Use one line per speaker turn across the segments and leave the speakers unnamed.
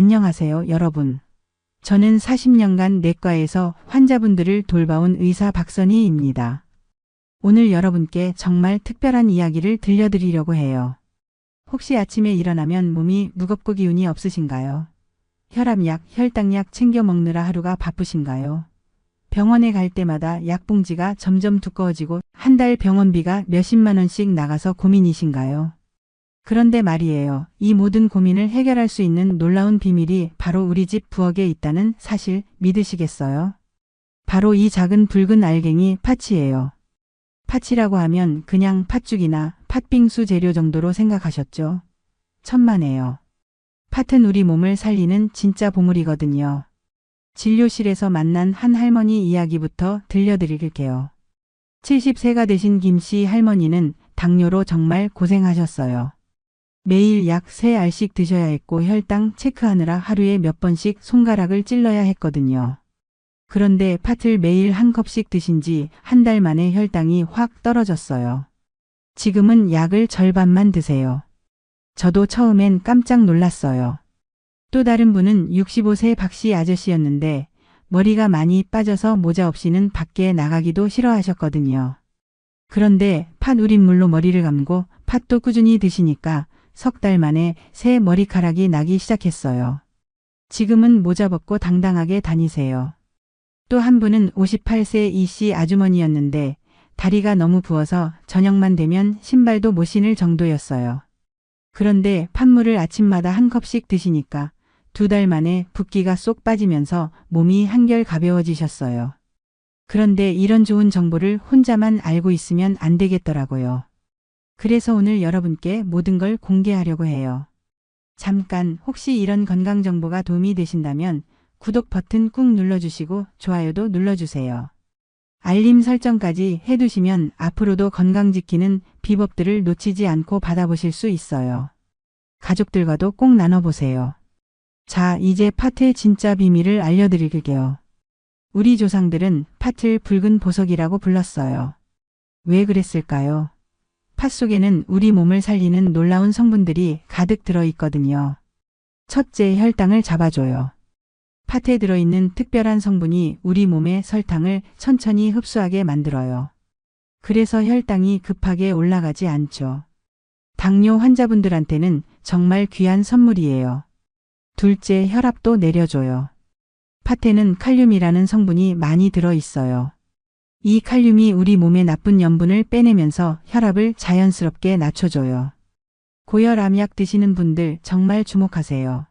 안녕하세요, 여러분. 저는 40년간 내과에서 환자분들을 돌봐온 의사 박선희입니다. 오늘 여러분께 정말 특별한 이야기를 들려드리려고 해요. 혹시 아침에 일어나면 몸이 무겁고 기운이 없으신가요? 혈압약, 혈당약 챙겨 먹느라 하루가 바쁘신가요? 병원에 갈 때마다 약봉지가 점점 두꺼워지고 한 달 병원비가 몇십만 원씩 나가서 고민이신가요? 그런데 말이에요. 이 모든 고민을 해결할 수 있는 놀라운 비밀이 바로 우리 집 부엌에 있다는 사실 믿으시겠어요? 바로 이 작은 붉은 알갱이 팥이에요. 팥이라고 하면 그냥 팥죽이나 팥빙수 재료 정도로 생각하셨죠? 천만에요. 팥은 우리 몸을 살리는 진짜 보물이거든요. 진료실에서 만난 한 할머니 이야기부터 들려드릴게요. 70세가 되신 김씨 할머니는 당뇨로 정말 고생하셨어요. 매일 약 3알씩 드셔야 했고 혈당 체크하느라 하루에 몇 번씩 손가락을 찔러야 했거든요. 그런데 팥을 매일 한 컵씩 드신 지 한 달 만에 혈당이 확 떨어졌어요. 지금은 약을 절반만 드세요. 저도 처음엔 깜짝 놀랐어요. 또 다른 분은 65세 박씨 아저씨였는데 머리가 많이 빠져서 모자 없이는 밖에 나가기도 싫어하셨거든요. 그런데 팥 우린 물로 머리를 감고 팥도 꾸준히 드시니까 석 달 만에 새 머리카락이 나기 시작했어요. 지금은 모자 벗고 당당하게 다니세요. 또 한 분은 58세 이씨 아주머니였는데 다리가 너무 부어서 저녁만 되면 신발도 못 신을 정도였어요. 그런데 팥물을 아침마다 한 컵씩 드시니까 2달 만에 붓기가 쏙 빠지면서 몸이 한결 가벼워지셨어요. 그런데 이런 좋은 정보를 혼자만 알고 있으면 안 되겠더라고요. 그래서 오늘 여러분께 모든 걸 공개하려고 해요. 잠깐 혹시 이런 건강 정보가 도움이 되신다면 구독 버튼 꾹 눌러주시고 좋아요도 눌러주세요. 알림 설정까지 해두시면 앞으로도 건강 지키는 비법들을 놓치지 않고 받아보실 수 있어요. 가족들과도 꼭 나눠보세요. 자, 이제 팥의 진짜 비밀을 알려드릴게요. 우리 조상들은 팥을 붉은 보석이라고 불렀어요. 왜 그랬을까요? 팥 속에는 우리 몸을 살리는 놀라운 성분들이 가득 들어있거든요. 첫째, 혈당을 잡아줘요. 팥에 들어있는 특별한 성분이 우리 몸의 설탕을 천천히 흡수하게 만들어요. 그래서 혈당이 급하게 올라가지 않죠. 당뇨 환자분들한테는 정말 귀한 선물이에요. 둘째, 혈압도 내려줘요. 팥에는 칼륨이라는 성분이 많이 들어있어요. 이 칼륨이 우리 몸의 나쁜 염분을 빼내면서 혈압을 자연스럽게 낮춰줘요. 고혈압약 드시는 분들 정말 주목하세요.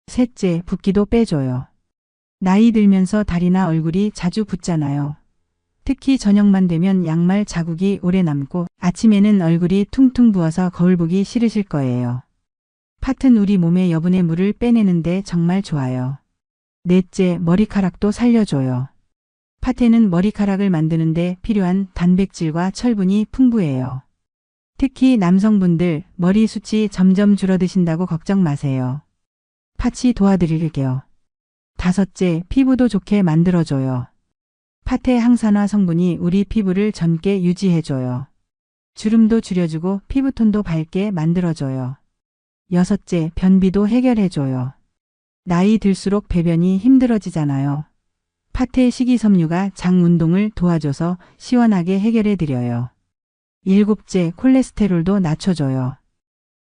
셋째, 붓기도 빼줘요. 나이 들면서 다리나 얼굴이 자주 붓잖아요. 특히 저녁만 되면 양말 자국이 오래 남고 아침에는 얼굴이 퉁퉁 부어서 거울 보기 싫으실 거예요. 팥은 우리 몸의 여분의 물을 빼내는데 정말 좋아요. 넷째, 머리카락도 살려줘요. 팥에는 머리카락을 만드는데 필요한 단백질과 철분이 풍부해요. 특히 남성분들 머리숱이 점점 줄어드신다고 걱정 마세요. 팥이 도와드릴게요. 다섯째, 피부도 좋게 만들어줘요. 팥의 항산화 성분이 우리 피부를 젊게 유지해줘요. 주름도 줄여주고 피부톤도 밝게 만들어줘요. 여섯째, 변비도 해결해줘요. 나이 들수록 배변이 힘들어지잖아요. 팥의 식이섬유가 장 운동을 도와줘서 시원하게 해결해드려요. 일곱째, 콜레스테롤도 낮춰줘요.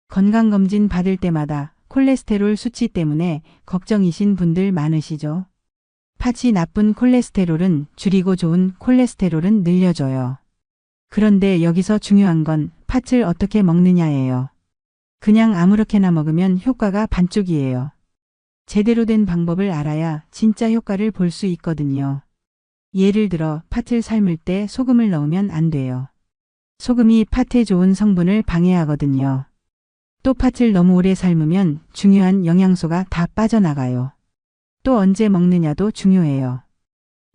건강검진 받을 때마다 콜레스테롤 수치 때문에 걱정이신 분들 많으시죠? 팥이 나쁜 콜레스테롤은 줄이고 좋은 콜레스테롤은 늘려줘요. 그런데 여기서 중요한 건 팥을 어떻게 먹느냐예요. 그냥 아무렇게나 먹으면 효과가 반쪽이에요. 제대로 된 방법을 알아야 진짜 효과를 볼 수 있거든요. 예를 들어 팥을 삶을 때 소금을 넣으면 안 돼요. 소금이 팥에 좋은 성분을 방해하거든요. 또 팥을 너무 오래 삶으면 중요한 영양소가 다 빠져나가요. 또 언제 먹느냐도 중요해요.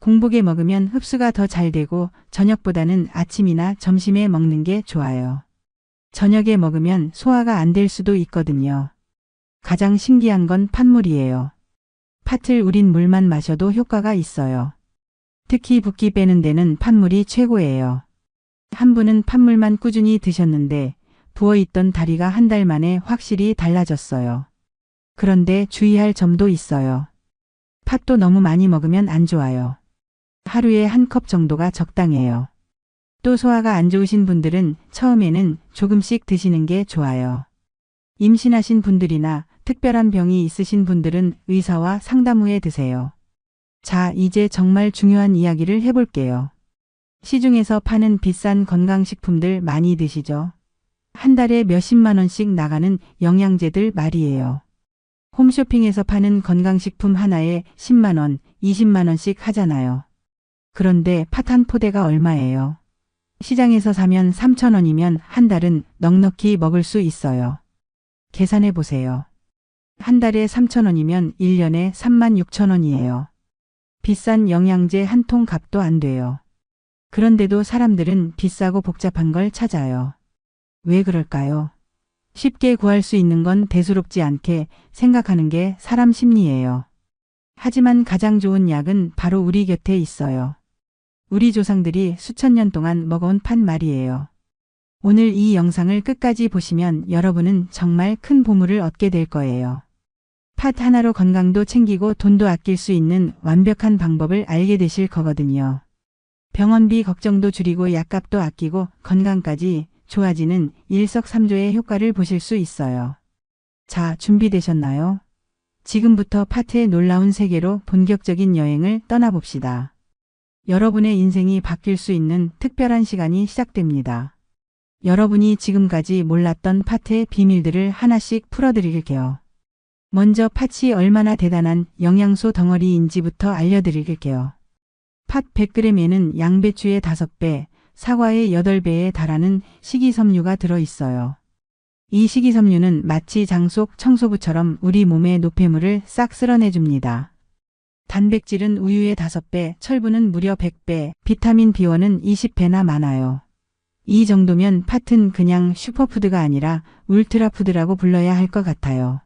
공복에 먹으면 흡수가 더 잘 되고 저녁보다는 아침이나 점심에 먹는 게 좋아요. 저녁에 먹으면 소화가 안 될 수도 있거든요. 가장 신기한 건 팥물이에요. 팥을 우린 물만 마셔도 효과가 있어요. 특히 붓기 빼는 데는 팥물이 최고예요. 한 분은 팥물만 꾸준히 드셨는데 부어있던 다리가 한 달 만에 확실히 달라졌어요. 그런데 주의할 점도 있어요. 팥도 너무 많이 먹으면 안 좋아요. 하루에 한 컵 정도가 적당해요. 또 소화가 안 좋으신 분들은 처음에는 조금씩 드시는 게 좋아요. 임신하신 분들이나 특별한 병이 있으신 분들은 의사와 상담 후에 드세요. 자, 이제 정말 중요한 이야기를 해볼게요. 시중에서 파는 비싼 건강식품들 많이 드시죠? 한 달에 몇십만 원씩 나가는 영양제들 말이에요. 홈쇼핑에서 파는 건강식품 하나에 10만 원, 20만 원씩 하잖아요. 그런데 팥 한 포대가 얼마예요? 시장에서 사면 3천 원이면 한 달은 넉넉히 먹을 수 있어요. 계산해 보세요. 한 달에 3천 원이면 1년에 3만 6천 원이에요. 비싼 영양제 한 통 값도 안 돼요. 그런데도 사람들은 비싸고 복잡한 걸 찾아요. 왜 그럴까요? 쉽게 구할 수 있는 건 대수롭지 않게 생각하는 게 사람 심리예요. 하지만 가장 좋은 약은 바로 우리 곁에 있어요. 우리 조상들이 수천 년 동안 먹어온 팥 말이에요. 오늘 이 영상을 끝까지 보시면 여러분은 정말 큰 보물을 얻게 될 거예요. 팥 하나로 건강도 챙기고 돈도 아낄 수 있는 완벽한 방법을 알게 되실 거거든요. 병원비 걱정도 줄이고 약값도 아끼고 건강까지 좋아지는 일석삼조의 효과를 보실 수 있어요. 자, 준비되셨나요? 지금부터 팥의 놀라운 세계로 본격적인 여행을 떠나봅시다. 여러분의 인생이 바뀔 수 있는 특별한 시간이 시작됩니다. 여러분이 지금까지 몰랐던 팥의 비밀들을 하나씩 풀어드릴게요. 먼저 팥이 얼마나 대단한 영양소 덩어리인지부터 알려드릴게요. 팥 100g에는 양배추의 5배, 사과의 8배에 달하는 식이섬유가 들어있어요. 이 식이섬유는 마치 장속 청소부처럼 우리 몸의 노폐물을 싹 쓸어내줍니다. 단백질은 우유의 5배, 철분은 무려 100배, 비타민 B1은 20배나 많아요. 이 정도면 팥은 그냥 슈퍼푸드가 아니라 울트라푸드라고 불러야 할 것 같아요.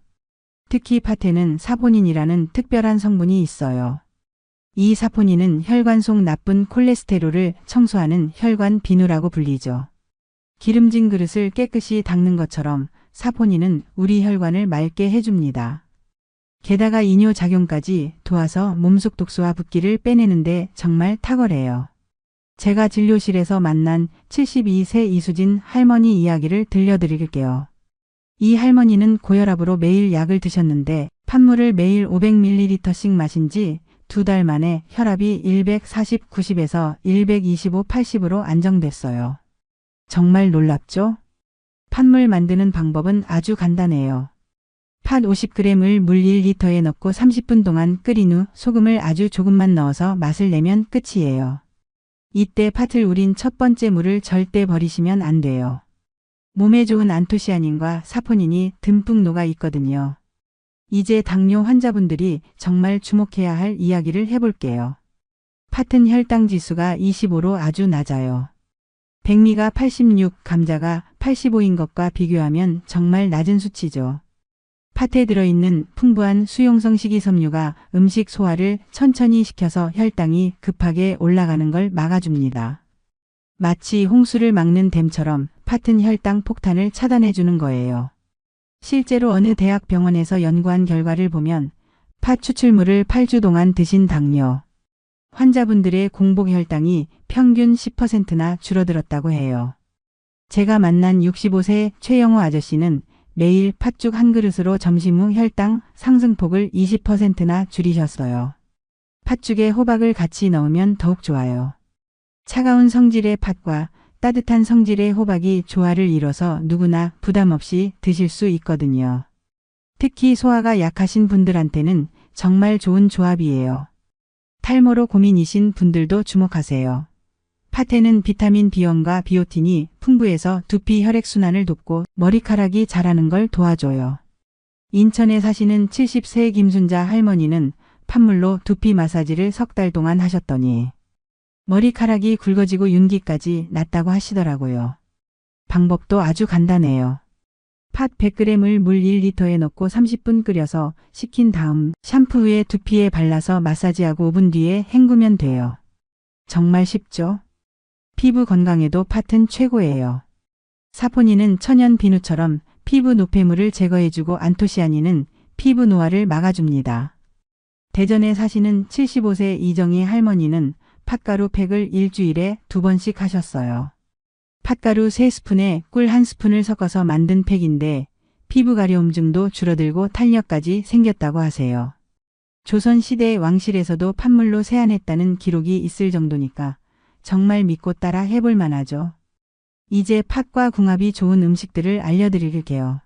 특히 팥에는 사포닌이라는 특별한 성분이 있어요. 이 사포닌은 혈관 속 나쁜 콜레스테롤을 청소하는 혈관 비누라고 불리죠. 기름진 그릇을 깨끗이 닦는 것처럼 사포닌은 우리 혈관을 맑게 해줍니다. 게다가 이뇨작용까지 도와서 몸속 독소와 붓기를 빼내는데 정말 탁월해요. 제가 진료실에서 만난 72세 이수진 할머니 이야기를 들려드릴게요. 이 할머니는 고혈압으로 매일 약을 드셨는데 팥물을 매일 500ml씩 마신 지 2달 만에 혈압이 140, 90에서 125, 80으로 안정됐어요. 정말 놀랍죠? 팥물 만드는 방법은 아주 간단해요. 팥 50g을 물 1리터에 넣고 30분 동안 끓인 후 소금을 아주 조금만 넣어서 맛을 내면 끝이에요. 이때 팥을 우린 첫 번째 물을 절대 버리시면 안 돼요. 몸에 좋은 안토시아닌과 사포닌이 듬뿍 녹아 있거든요. 이제 당뇨 환자분들이 정말 주목해야 할 이야기를 해볼게요. 팥은 혈당 지수가 25로 아주 낮아요. 백미가 86, 감자가 85인 것과 비교하면 정말 낮은 수치죠. 팥에 들어있는 풍부한 수용성 식이섬유가 음식 소화를 천천히 시켜서 혈당이 급하게 올라가는 걸 막아줍니다. 마치 홍수를 막는 댐처럼 팥은 혈당 폭탄을 차단해주는 거예요. 실제로 어느 대학 병원에서 연구한 결과를 보면 팥 추출물을 8주 동안 드신 당뇨 환자분들의 공복 혈당이 평균 10%나 줄어들었다고 해요. 제가 만난 65세 최영호 아저씨는 매일 팥죽 한 그릇으로 점심 후 혈당 상승폭을 20%나 줄이셨어요. 팥죽에 호박을 같이 넣으면 더욱 좋아요. 차가운 성질의 팥과 따뜻한 성질의 호박이 조화를 이뤄서 누구나 부담 없이 드실 수 있거든요. 특히 소화가 약하신 분들한테는 정말 좋은 조합이에요. 탈모로 고민이신 분들도 주목하세요. 팥에는 비타민 B1과 비오틴이 풍부해서 두피 혈액순환을 돕고 머리카락이 자라는 걸 도와줘요. 인천에 사시는 70세 김순자 할머니는 팥물로 두피 마사지를 3달 동안 하셨더니 머리카락이 굵어지고 윤기까지 났다고 하시더라고요. 방법도 아주 간단해요. 팥 100g을 물 1리터에 넣고 30분 끓여서 식힌 다음 샴푸 후에 두피에 발라서 마사지하고 5분 뒤에 헹구면 돼요. 정말 쉽죠? 피부 건강에도 팥은 최고예요. 사포닌은 천연 비누처럼 피부 노폐물을 제거해주고 안토시아닌은 피부 노화를 막아줍니다. 대전에 사시는 75세 이정희 할머니는 팥가루 팩을 일주일에 2번씩 하셨어요. 팥가루 3스푼에 꿀 1스푼을 섞어서 만든 팩인데 피부 가려움증도 줄어들고 탄력까지 생겼다고 하세요. 조선시대 왕실에서도 팥물로 세안했다는 기록이 있을 정도니까 정말 믿고 따라 해볼 만하죠. 이제 팥과 궁합이 좋은 음식들을 알려드릴게요.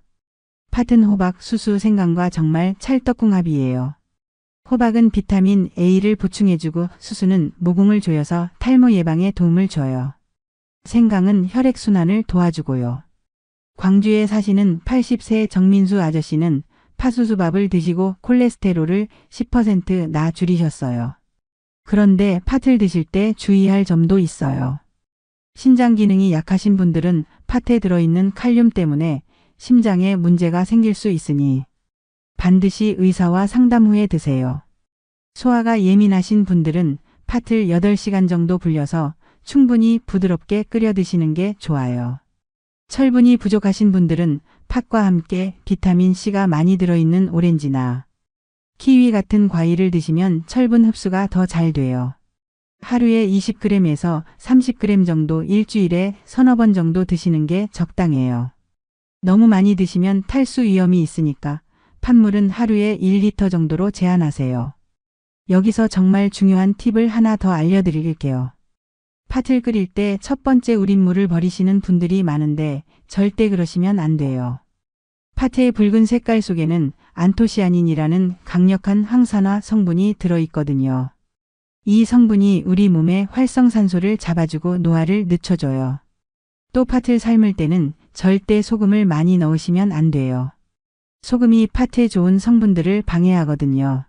팥은 호박, 수수, 생강과 정말 찰떡궁합이에요. 호박은 비타민 A를 보충해주고 수수는 모공을 조여서 탈모 예방에 도움을 줘요. 생강은 혈액순환을 도와주고요. 광주에 사시는 80세 정민수 아저씨는 팥수수밥을 드시고 콜레스테롤을 10%나 줄이셨어요. 그런데 팥을 드실 때 주의할 점도 있어요. 신장 기능이 약하신 분들은 팥에 들어있는 칼륨 때문에 심장에 문제가 생길 수 있으니 반드시 의사와 상담 후에 드세요. 소화가 예민하신 분들은 팥을 8시간 정도 불려서 충분히 부드럽게 끓여 드시는 게 좋아요. 철분이 부족하신 분들은 팥과 함께 비타민C가 많이 들어있는 오렌지나 키위 같은 과일을 드시면 철분 흡수가 더 잘 돼요. 하루에 20g에서 30g 정도 일주일에 서너 번 정도 드시는 게 적당해요. 너무 많이 드시면 탈수 위험이 있으니까 팥물은 하루에 1리터 정도로 제한하세요. 여기서 정말 중요한 팁을 하나 더 알려드릴게요. 팥을 끓일 때 첫 번째 우린물을 버리시는 분들이 많은데 절대 그러시면 안 돼요. 팥의 붉은 색깔 속에는 안토시아닌이라는 강력한 항산화 성분이 들어있거든요. 이 성분이 우리 몸의 활성산소를 잡아주고 노화를 늦춰줘요. 또 팥을 삶을 때는 절대 소금을 많이 넣으시면 안 돼요. 소금이 팥에 좋은 성분들을 방해하거든요.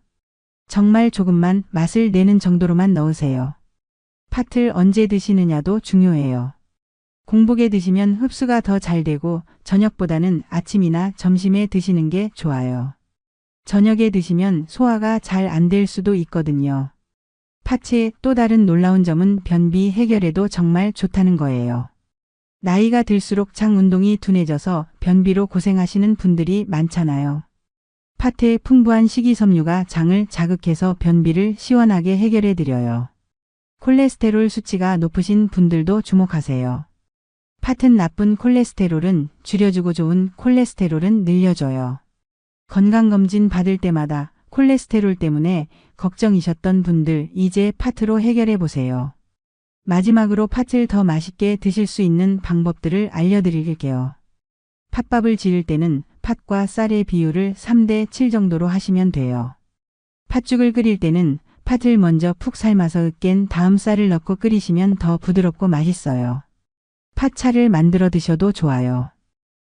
정말 조금만 맛을 내는 정도로만 넣으세요. 팥을 언제 드시느냐도 중요해요. 공복에 드시면 흡수가 더 잘 되고 저녁보다는 아침이나 점심에 드시는 게 좋아요. 저녁에 드시면 소화가 잘 안 될 수도 있거든요. 팥의 또 다른 놀라운 점은 변비 해결에도 정말 좋다는 거예요. 나이가 들수록 장 운동이 둔해져서 변비로 고생하시는 분들이 많잖아요. 팥의 풍부한 식이섬유가 장을 자극해서 변비를 시원하게 해결해 드려요. 콜레스테롤 수치가 높으신 분들도 주목하세요. 팥은 나쁜 콜레스테롤은 줄여주고 좋은 콜레스테롤은 늘려줘요. 건강검진 받을 때마다 콜레스테롤 때문에 걱정이셨던 분들 이제 팥으로 해결해 보세요. 마지막으로 팥을 더 맛있게 드실 수 있는 방법들을 알려드릴게요. 팥밥을 지을 때는 팥과 쌀의 비율을 3대7 정도로 하시면 돼요. 팥죽을 끓일 때는 팥을 먼저 푹 삶아서 으깬 다음 쌀을 넣고 끓이시면 더 부드럽고 맛있어요. 팥차를 만들어 드셔도 좋아요.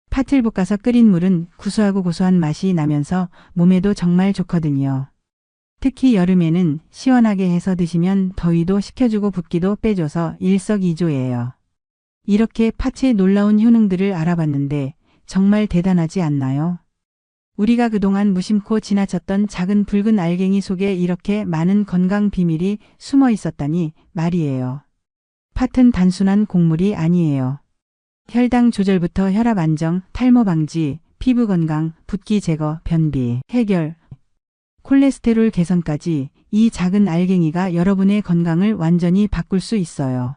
팥을 볶아서 끓인 물은 구수하고 고소한 맛이 나면서 몸에도 정말 좋거든요. 특히 여름에는 시원하게 해서 드시면 더위도 식혀주고 붓기도 빼줘서 일석이조예요. 이렇게 팥의 놀라운 효능들을 알아봤는데 정말 대단하지 않나요? 우리가 그동안 무심코 지나쳤던 작은 붉은 알갱이 속에 이렇게 많은 건강 비밀이 숨어 있었다니 말이에요. 팥은 단순한 곡물이 아니에요. 혈당 조절부터 혈압 안정, 탈모 방지, 피부 건강, 붓기 제거, 변비 해결, 콜레스테롤 개선까지 이 작은 알갱이가 여러분의 건강을 완전히 바꿀 수 있어요.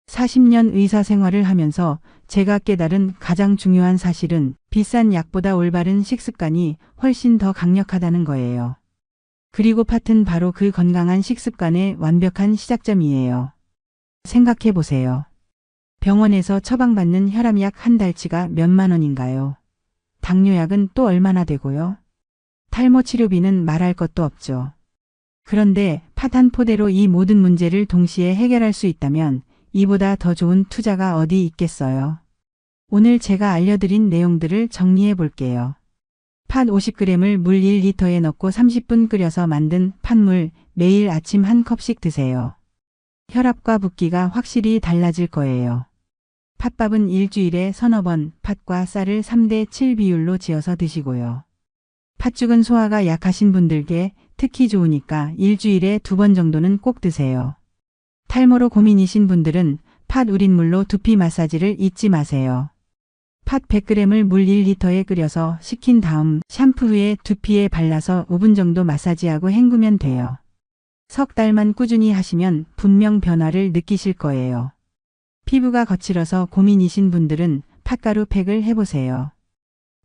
40년 의사 생활을 하면서 제가 깨달은 가장 중요한 사실은 비싼 약보다 올바른 식습관이 훨씬 더 강력하다는 거예요. 그리고 팥은 바로 그 건강한 식습관의 완벽한 시작점이에요. 생각해 보세요. 병원에서 처방받는 혈압약 한 달치가 몇만 원인가요? 당뇨약은 또 얼마나 되고요? 탈모 치료비는 말할 것도 없죠. 그런데 팥 한 포대로 이 모든 문제를 동시에 해결할 수 있다면 이보다 더 좋은 투자가 어디 있겠어요? 오늘 제가 알려드린 내용들을 정리해 볼게요. 팥 50g을 물 1리터에 넣고 30분 끓여서 만든 팥물 매일 아침 한 컵씩 드세요. 혈압과 붓기가 확실히 달라질 거예요. 팥밥은 일주일에 서너 번 팥과 쌀을 3대7 비율로 지어서 드시고요. 팥죽은 소화가 약하신 분들께 특히 좋으니까 일주일에 2번 정도는 꼭 드세요. 탈모로 고민이신 분들은 팥 우린물로 두피 마사지를 잊지 마세요. 팥 100g을 물 1리터에 끓여서 식힌 다음 샴푸 후에 두피에 발라서 5분 정도 마사지하고 헹구면 돼요. 석 달만 꾸준히 하시면 분명 변화를 느끼실 거예요. 피부가 거칠어서 고민이신 분들은 팥가루 팩을 해보세요.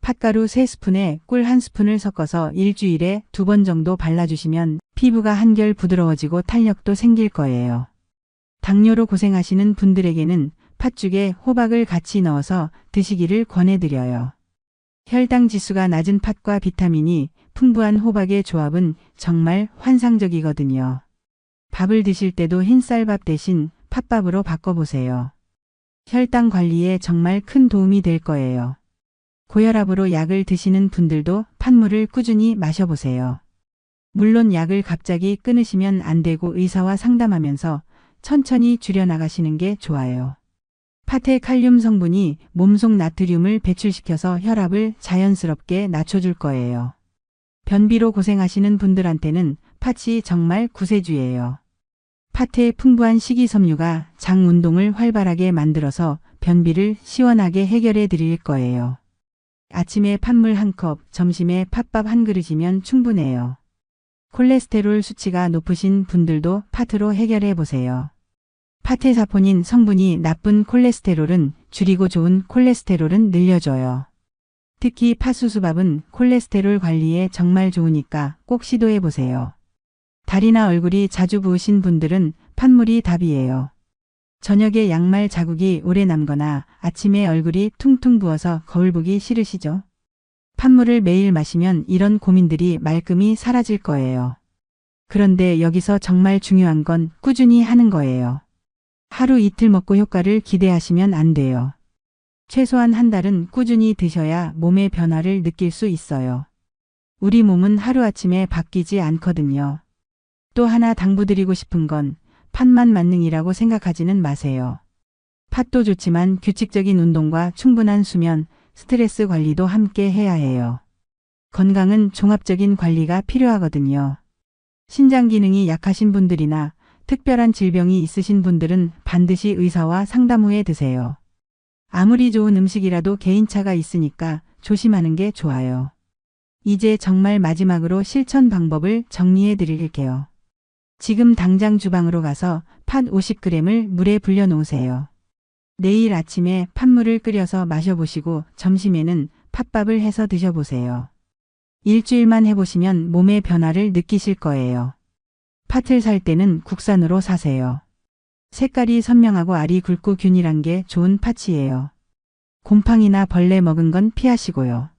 팥가루 3스푼에 꿀 1스푼을 섞어서 일주일에 2번 정도 발라주시면 피부가 한결 부드러워지고 탄력도 생길 거예요. 당뇨로 고생하시는 분들에게는 팥죽에 호박을 같이 넣어서 드시기를 권해드려요. 혈당 지수가 낮은 팥과 비타민이 풍부한 호박의 조합은 정말 환상적이거든요. 밥을 드실 때도 흰쌀밥 대신 팥밥으로 바꿔보세요. 혈당 관리에 정말 큰 도움이 될 거예요. 고혈압으로 약을 드시는 분들도 팥물을 꾸준히 마셔보세요. 물론 약을 갑자기 끊으시면 안 되고 의사와 상담하면서 천천히 줄여나가시는 게 좋아요. 팥의 칼륨 성분이 몸속 나트륨을 배출시켜서 혈압을 자연스럽게 낮춰줄 거예요. 변비로 고생하시는 분들한테는 팥이 정말 구세주예요. 팥의 풍부한 식이섬유가 장 운동을 활발하게 만들어서 변비를 시원하게 해결해 드릴 거예요. 아침에 팥물 1컵, 점심에 팥밥 1그릇이면 충분해요. 콜레스테롤 수치가 높으신 분들도 팥으로 해결해 보세요. 팥의 사포닌 성분이 나쁜 콜레스테롤은 줄이고 좋은 콜레스테롤은 늘려줘요. 특히 팥수수밥은 콜레스테롤 관리에 정말 좋으니까 꼭 시도해 보세요. 다리나 얼굴이 자주 부으신 분들은 팥물이 답이에요. 저녁에 양말 자국이 오래 남거나 아침에 얼굴이 퉁퉁 부어서 거울 보기 싫으시죠? 팥물을 매일 마시면 이런 고민들이 말끔히 사라질 거예요. 그런데 여기서 정말 중요한 건 꾸준히 하는 거예요. 하루 이틀 먹고 효과를 기대하시면 안 돼요. 최소한 한 달은 꾸준히 드셔야 몸의 변화를 느낄 수 있어요. 우리 몸은 하루아침에 바뀌지 않거든요. 또 하나 당부드리고 싶은 건 팥만 만능이라고 생각하지는 마세요. 팥도 좋지만 규칙적인 운동과 충분한 수면, 스트레스 관리도 함께 해야 해요. 건강은 종합적인 관리가 필요하거든요. 신장 기능이 약하신 분들이나 특별한 질병이 있으신 분들은 반드시 의사와 상담 후에 드세요. 아무리 좋은 음식이라도 개인차가 있으니까 조심하는 게 좋아요. 이제 정말 마지막으로 실천 방법을 정리해 드릴게요. 지금 당장 주방으로 가서 팥 50g을 물에 불려 놓으세요. 내일 아침에 팥물을 끓여서 마셔보시고 점심에는 팥밥을 해서 드셔보세요. 일주일만 해보시면 몸의 변화를 느끼실 거예요. 팥을 살 때는 국산으로 사세요. 색깔이 선명하고 알이 굵고 균일한 게 좋은 팥이에요. 곰팡이나 벌레 먹은 건 피하시고요.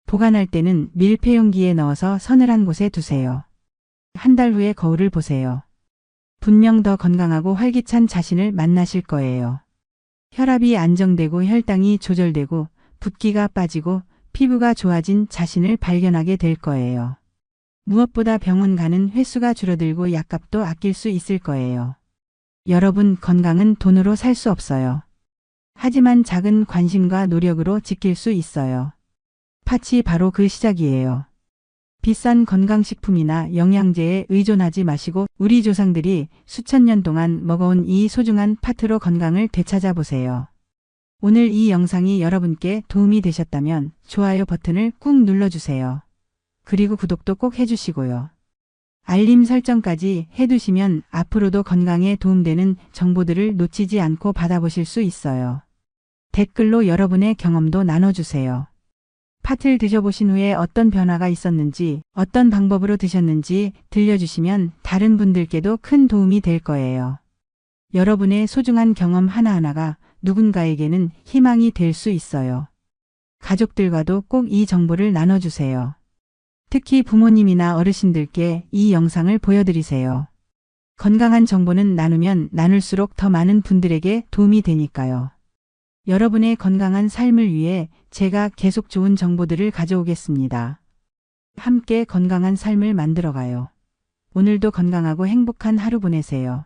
보관할 때는 밀폐용기에 넣어서 서늘한 곳에 두세요. 한 달 후에 거울을 보세요. 분명 더 건강하고 활기찬 자신을 만나실 거예요. 혈압이 안정되고 혈당이 조절되고 붓기가 빠지고 피부가 좋아진 자신을 발견하게 될 거예요. 무엇보다 병원 가는 횟수가 줄어들고 약값도 아낄 수 있을 거예요. 여러분, 건강은 돈으로 살 수 없어요. 하지만 작은 관심과 노력으로 지킬 수 있어요. 팥이 바로 그 시작이에요. 비싼 건강식품이나 영양제에 의존하지 마시고 우리 조상들이 수천 년 동안 먹어온 이 소중한 팥으로 건강을 되찾아 보세요. 오늘 이 영상이 여러분께 도움이 되셨다면 좋아요 버튼을 꾹 눌러주세요. 그리고 구독도 꼭 해주시고요. 알림 설정까지 해두시면 앞으로도 건강에 도움되는 정보들을 놓치지 않고 받아보실 수 있어요. 댓글로 여러분의 경험도 나눠주세요. 팥을 드셔보신 후에 어떤 변화가 있었는지, 어떤 방법으로 드셨는지 들려주시면 다른 분들께도 큰 도움이 될 거예요. 여러분의 소중한 경험 하나하나가 누군가에게는 희망이 될 수 있어요. 가족들과도 꼭 이 정보를 나눠주세요. 특히 부모님이나 어르신들께 이 영상을 보여드리세요. 건강한 정보는 나누면 나눌수록 더 많은 분들에게 도움이 되니까요. 여러분의 건강한 삶을 위해 제가 계속 좋은 정보들을 가져오겠습니다. 함께 건강한 삶을 만들어가요. 오늘도 건강하고 행복한 하루 보내세요.